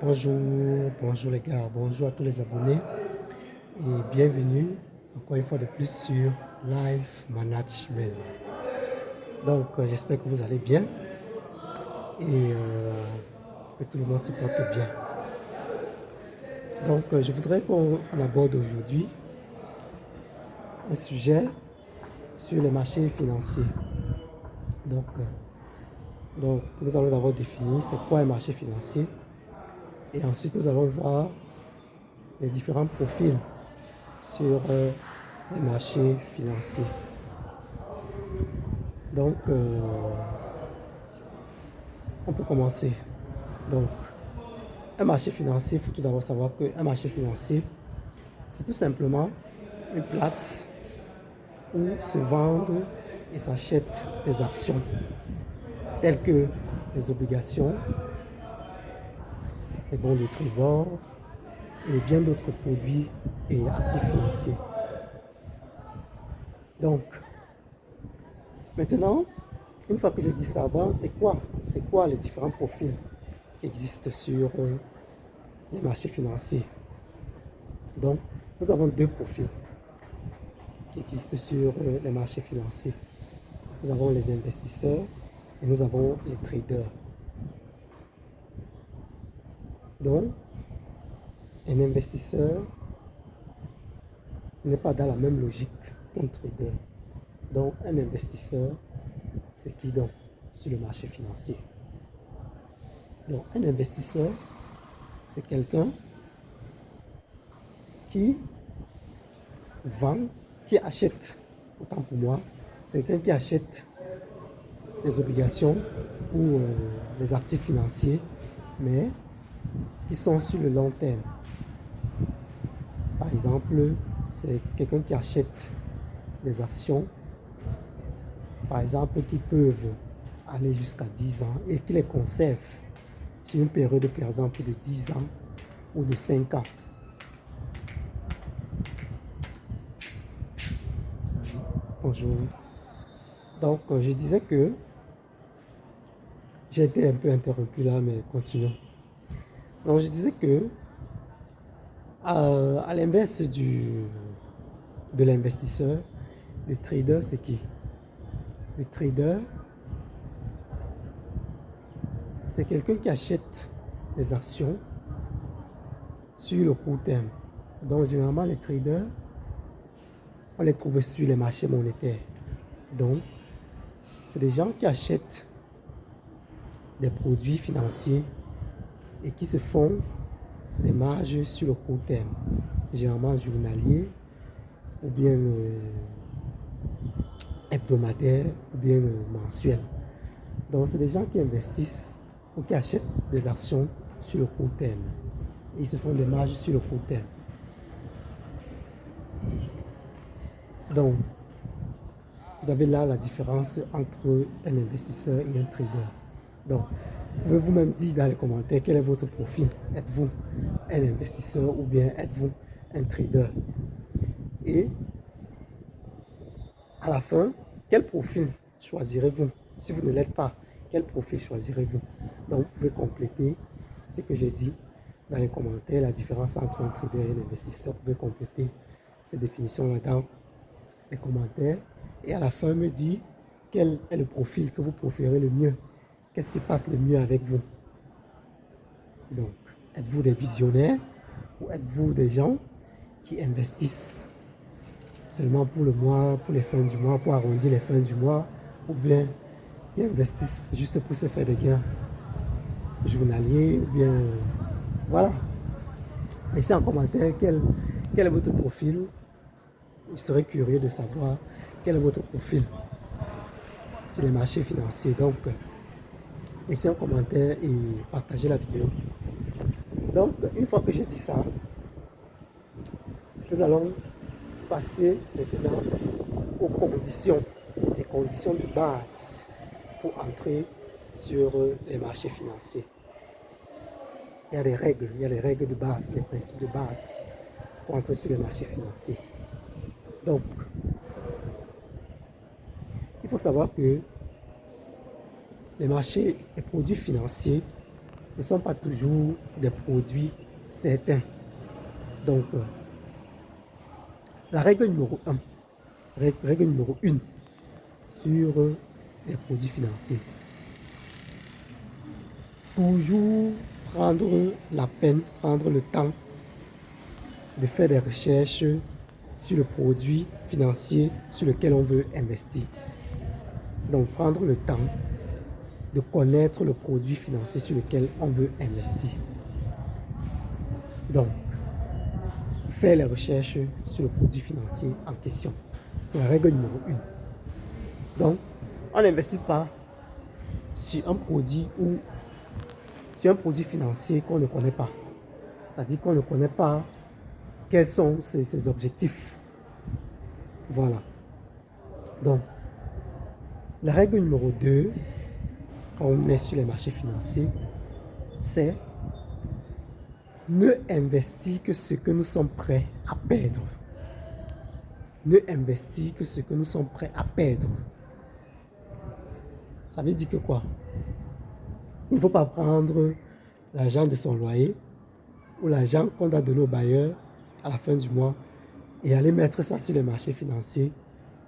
Bonjour les gars, bonjour à tous les abonnés et bienvenue encore une fois de plus sur Life Management. Donc j'espère que vous allez bien et que tout le monde se porte bien. Donc je voudrais qu'on aborde aujourd'hui un sujet sur les marchés financiers. Donc nous allons d'abord définir c'est quoi un marché financier et ensuite nous allons voir les différents profils sur les marchés financiers. Donc, on peut commencer. Donc, un marché financier, il faut tout d'abord savoir qu'un marché financier, c'est tout simplement une place où se vendent et s'achètent des actions telles que les obligations, les bons de trésor et bien d'autres produits et actifs financiers. Donc, maintenant, une fois que je dis ça, c'est quoi les différents profils qui existent sur les marchés financiers? Donc, nous avons deux profils qui existent sur les marchés financiers. Nous avons les investisseurs et nous avons les traders. Donc, un investisseur n'est pas dans la même logique qu'un trader. Donc, un investisseur, c'est qui donc sur le marché financier? Donc, un investisseur, c'est quelqu'un qui vend, qui achète, autant pour moi, c'est quelqu'un qui achète les obligations ou les actifs financiers, mais qui sont sur le long terme. Par exemple, c'est quelqu'un qui achète des actions, par exemple, qui peuvent aller jusqu'à 10 ans et qui les conserve sur une période, par exemple, de 10 ans ou de 5 ans. Bonjour. Donc, je disais que j'ai été un peu interrompu là, mais continuons. Donc, je disais que à l'inverse de l'investisseur, le trader, c'est qui? Le trader, c'est quelqu'un qui achète des actions sur le court terme. Donc, généralement, les traders, on les trouve sur les marchés monétaires. Donc, c'est des gens qui achètent des produits financiers et qui se font des marges sur le court terme, généralement journalier ou bien hebdomadaire ou bien mensuel. Donc, c'est des gens qui investissent ou qui achètent des actions sur le court terme. Et ils se font des marges sur le court terme. Donc, vous avez là la différence entre un investisseur et un trader. Donc, pouvez-vous même dire dans les commentaires quel est votre profil? Êtes-vous un investisseur ou bien êtes-vous un trader? Et à la fin, quel profil choisirez-vous? Si vous ne l'êtes pas, quel profil choisirez-vous? Donc, vous pouvez compléter ce que j'ai dit dans les commentaires, la différence entre un trader et un investisseur. Vous pouvez compléter ces définitions-là dans les commentaires. Et à la fin, me dire quel est le profil que vous préférez le mieux. Qu'est-ce qui passe le mieux avec vous? Donc, êtes-vous des visionnaires ou êtes-vous des gens qui investissent seulement pour le mois, pour les fins du mois, pour arrondir les fins du mois, ou bien qui investissent juste pour se faire des gains journaliers, ou bien voilà. Laissez en commentaire quel est votre profil. Je serais curieux de savoir quel est votre profil sur les marchés financiers. Donc, laissez un commentaire et partagez la vidéo. Donc, une fois que j'ai dit ça, nous allons passer maintenant aux conditions, les conditions de base pour entrer sur les marchés financiers. Il y a les règles de base, les principes de base pour entrer sur les marchés financiers. Donc, il faut savoir que les marchés, les produits financiers ne sont pas toujours des produits certains. Donc, la règle numéro 1, règle numéro 1 sur les produits financiers. Toujours prendre la peine, prendre le temps de faire des recherches sur le produit financier sur lequel on veut investir. Donc, prendre le temps de connaître le produit financier sur lequel on veut investir. Donc, faire les recherches sur le produit financier en question. C'est la règle numéro 1. Donc, on n'investit pas sur un produit ou sur un produit financier qu'on ne connaît pas. C'est-à-dire qu'on ne connaît pas quels sont ses objectifs. Voilà. Donc, la règle numéro 2, quand on est sur les marchés financiers, c'est ne investir que ce que nous sommes prêts à perdre. Ne investir que ce que nous sommes prêts à perdre. Ça veut dire que quoi? Il ne faut pas prendre l'argent de son loyer ou l'argent qu'on a donné au bailleur à la fin du mois et aller mettre ça sur les marchés financiers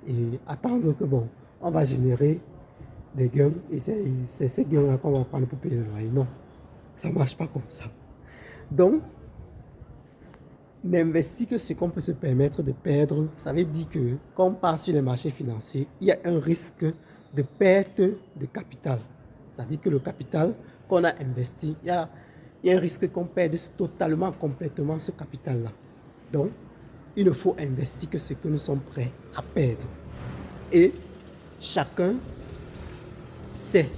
et attendre que bon, on va générer des gains et c'est ces gains-là qu'on va prendre pour payer le loyer. Non, ça ne marche pas comme ça. Donc, n'investir que ce qu'on peut se permettre de perdre, ça veut dire que quand on part sur les marchés financiers, il y a un risque de perte de capital. C'est-à-dire que le capital qu'on a investi, il y a un risque qu'on perde totalement, complètement ce capital-là. Donc, il ne faut investir que ce que nous sommes prêts à perdre. Et chacun sait,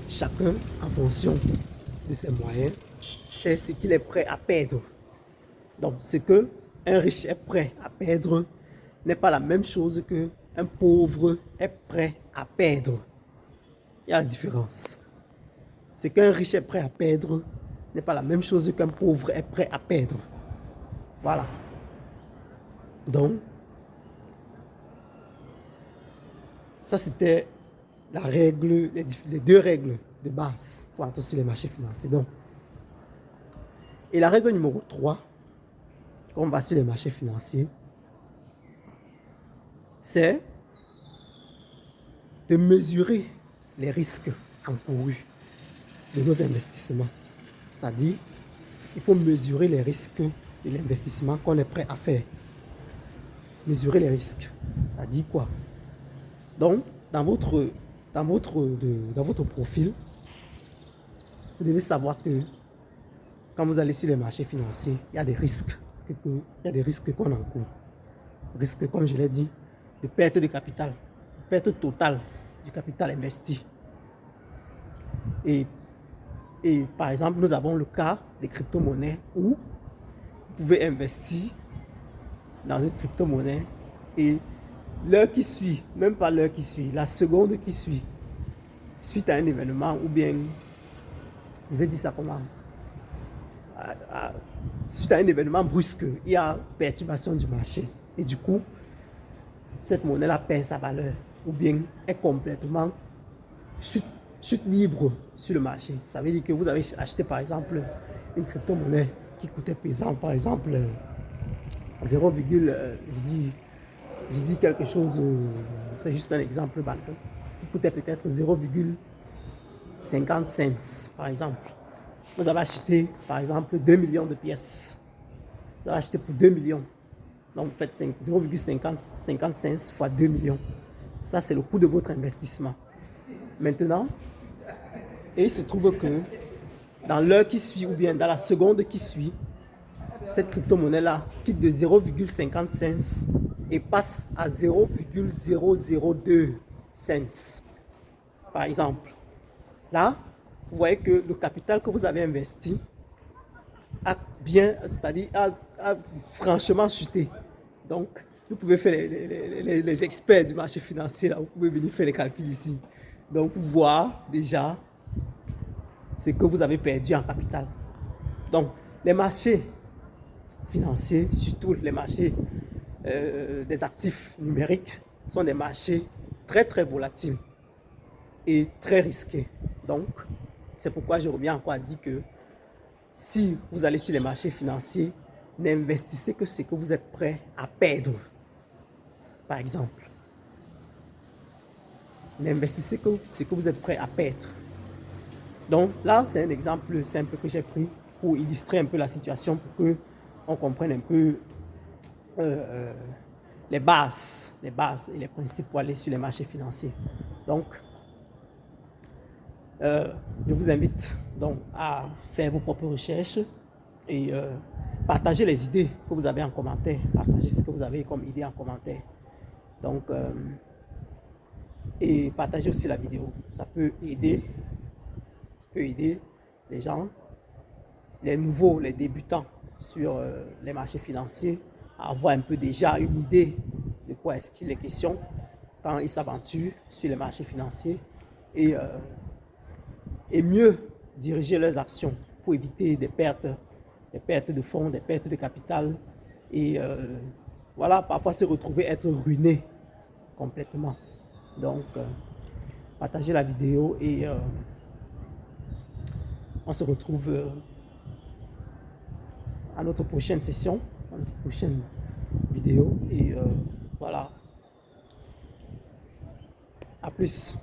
chacun en fonction de ses moyens, sait ce qu'il est prêt à perdre. Donc, ce qu'un riche est prêt à perdre n'est pas la même chose qu'un pauvre est prêt à perdre. Il y a la différence. Ce qu'un riche est prêt à perdre n'est pas la même chose qu'un pauvre est prêt à perdre. Voilà. Donc, ça c'était la règle, les deux règles de base pour entrer sur les marchés financiers. Donc, et la règle numéro 3, quand on va sur les marchés financiers, c'est de mesurer les risques encourus de nos investissements. C'est-à-dire, il faut mesurer les risques de l'investissement qu'on est prêt à faire. Mesurer les risques. C'est-à-dire quoi? Donc, dans votre profil, vous devez savoir que quand vous allez sur les marchés financiers, il y a des risques. Il y a des risques qu'on encourt. Risques, comme je l'ai dit, de perte de capital, perte totale du capital investi. Et par exemple, nous avons le cas des crypto-monnaies où vous pouvez investir dans une crypto-monnaie et l'heure qui suit, même pas l'heure qui suit, la seconde qui suit, suite à un événement ou bien, je vais dire ça comment, suite à un événement brusque, il y a perturbation du marché et du coup, cette monnaie-là perd sa valeur ou bien est complètement chute libre sur le marché. Ça veut dire que vous avez acheté par exemple une crypto-monnaie qui coûtait par exemple 0, je dis quelque chose, c'est juste un exemple bancal, qui coûtait peut-être 0,50 cents par exemple. Vous avez acheté par exemple 2 millions de pièces. Vous avez acheté pour 2 millions. Donc vous faites 0,50 cents fois 2 millions. Ça c'est le coût de votre investissement. Maintenant, et il se trouve que dans l'heure qui suit ou bien dans la seconde qui suit, cette crypto-monnaie-là quitte de 0,50 cents et passe à 0,002 cents. Par exemple, là, vous voyez que le capital que vous avez investi a franchement chuté. Donc, vous pouvez faire les experts du marché financier, là, vous pouvez venir faire les calculs ici. Donc, voir déjà ce que vous avez perdu en capital. Donc, les marchés financiers, surtout les marchés des actifs numériques, sont des marchés très très volatiles et très risqués. Donc, C'est pourquoi je reviens encore à dire que si vous allez sur les marchés financiers, n'investissez que ce que vous êtes prêt à perdre. Par exemple, n'investissez que ce que vous êtes prêt à perdre. Donc là, c'est un exemple simple que j'ai pris pour illustrer un peu la situation, pour que on comprenne un peu les bases et les principes pour aller sur les marchés financiers. Donc, je vous invite donc à faire vos propres recherches et partager les idées que vous avez en commentaire. Partagez ce que vous avez comme idée en commentaire. Donc, et partagez aussi la vidéo. Ça peut aider les gens, les nouveaux, les débutants sur les marchés financiers à avoir un peu déjà une idée de quoi est-ce qu'il est question quand ils s'aventurent sur les marchés financiers et mieux diriger leurs actions pour éviter des pertes de fonds, des pertes de capital et voilà, parfois se retrouver être ruiné complètement. Donc, partagez la vidéo et on se retrouve à notre prochaine session, à notre prochaine vidéo et voilà, à plus.